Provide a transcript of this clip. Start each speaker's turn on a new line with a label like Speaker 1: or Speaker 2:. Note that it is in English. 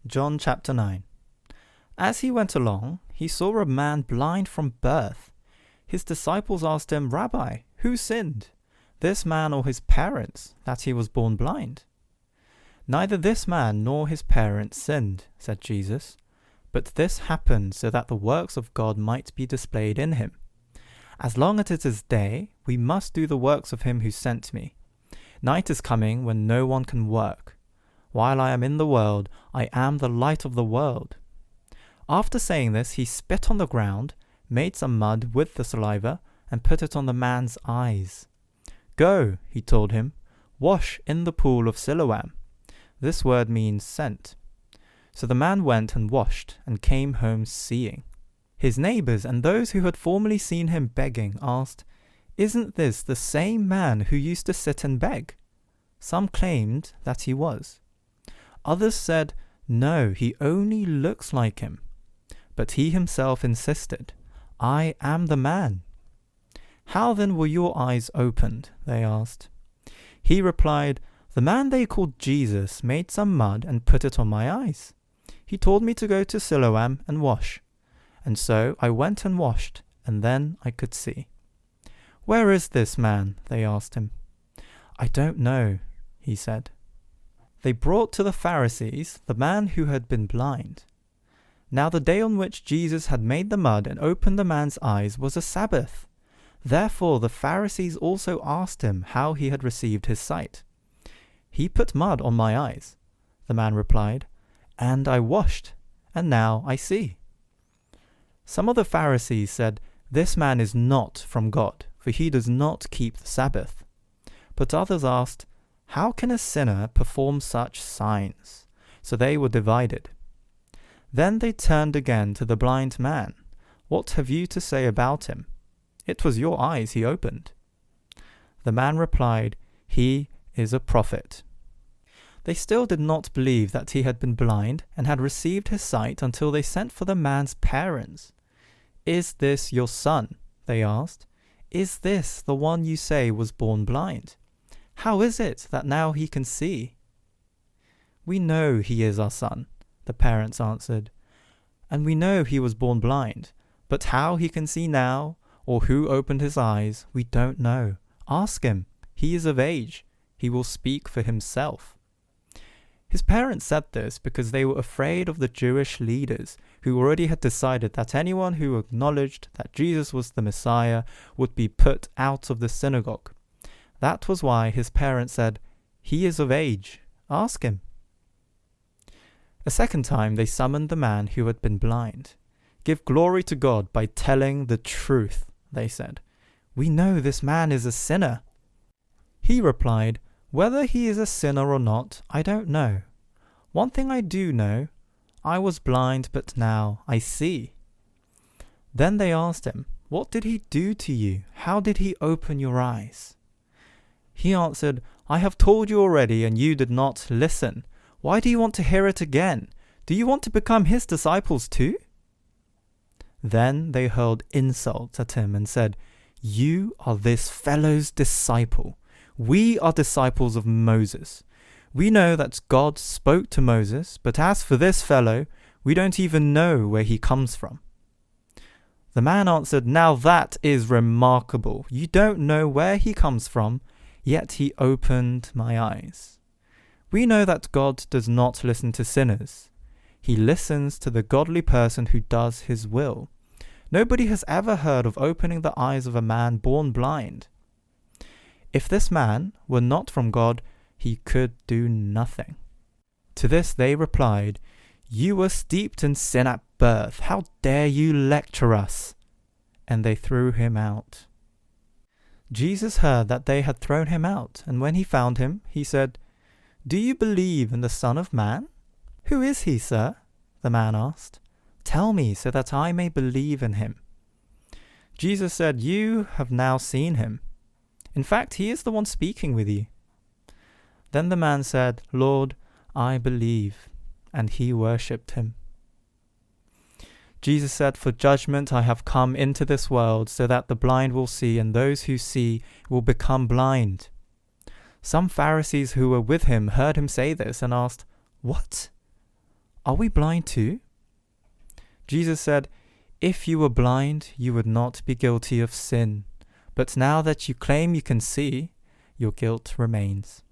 Speaker 1: John chapter 9. As he went along, he saw a man blind from birth. His disciples asked him, "Rabbi, who sinned, this man or his parents, that he was born blind?" "Neither this man nor his parents sinned," said Jesus, "but this happened so that the works of God might be displayed in him. As long as it is day, we must do the works of him who sent me. Night is coming when no one can work. While I am in the world, I am the light of the world." After saying this, he spit on the ground, made some mud with the saliva, and put it on the man's eyes. "Go," he told him, "wash in the pool of Siloam." This word means sent. So the man went and washed, and came home seeing. His neighbors and those who had formerly seen him begging asked, "Isn't this the same man who used to sit and beg?" Some claimed that he was. Others said, "No, he only looks like him." But he himself insisted, "I am the man." "How then were your eyes opened?" they asked. He replied, "The man they called Jesus made some mud and put it on my eyes. He told me to go to Siloam and wash. And so I went and washed, and then I could see." "Where is this man?" they asked him. "I don't know," he said. They brought to the Pharisees the man who had been blind. Now the day on which Jesus had made the mud and opened the man's eyes was a Sabbath. Therefore the Pharisees also asked him how he had received his sight. "He put mud on my eyes," the man replied, "and I washed, and now I see." Some of the Pharisees said, "This man is not from God, for he does not keep the Sabbath." But others asked, "How can a sinner perform such signs?" So they were divided. Then they turned again to the blind man. "What have you to say about him? It was your eyes he opened." The man replied, "He is a prophet." They still did not believe that he had been blind and had received his sight until they sent for the man's parents. "Is this your son?" they asked. "Is this the one you say was born blind? How is it that now he can see?" "We know he is our son," the parents answered, "and we know he was born blind, but how he can see now, or who opened his eyes, we don't know. Ask him. He is of age. He will speak for himself." His parents said this because they were afraid of the Jewish leaders, who already had decided that anyone who acknowledged that Jesus was the Messiah would be put out of the synagogue. That was why his parents said, "He is of age. Ask him." A second time they summoned the man who had been blind. "Give glory to God by telling the truth," they said. "We know this man is a sinner." He replied, "Whether he is a sinner or not, I don't know. One thing I do know, I was blind, but now I see." Then they asked him, "What did he do to you? How did he open your eyes?" He answered, "I have told you already, and you did not listen. Why do you want to hear it again? Do you want to become his disciples too?" Then they hurled insults at him and said, "You are this fellow's disciple. We are disciples of Moses. We know that God spoke to Moses, but as for this fellow, we don't even know where he comes from." The man answered, "Now that is remarkable. You don't know where he comes from, yet he opened my eyes. We know that God does not listen to sinners. He listens to the godly person who does his will. Nobody has ever heard of opening the eyes of a man born blind. If this man were not from God, he could do nothing." To this they replied, "You were steeped in sin at birth. How dare you lecture us?" And they threw him out. Jesus heard that they had thrown him out, and when he found him, he said, "Do you believe in the Son of Man?" "Who is he, sir?" the man asked. "Tell me so that I may believe in him." Jesus said, "You have now seen him. In fact, he is the one speaking with you." Then the man said, "Lord, I believe," and he worshipped him. Jesus said, "For judgment I have come into this world, so that the blind will see, and those who see will become blind." Some Pharisees who were with him heard him say this and asked, "What? Are we blind too? Jesus said, "If you were blind, you would not be guilty of sin. But now that you claim you can see, your guilt remains."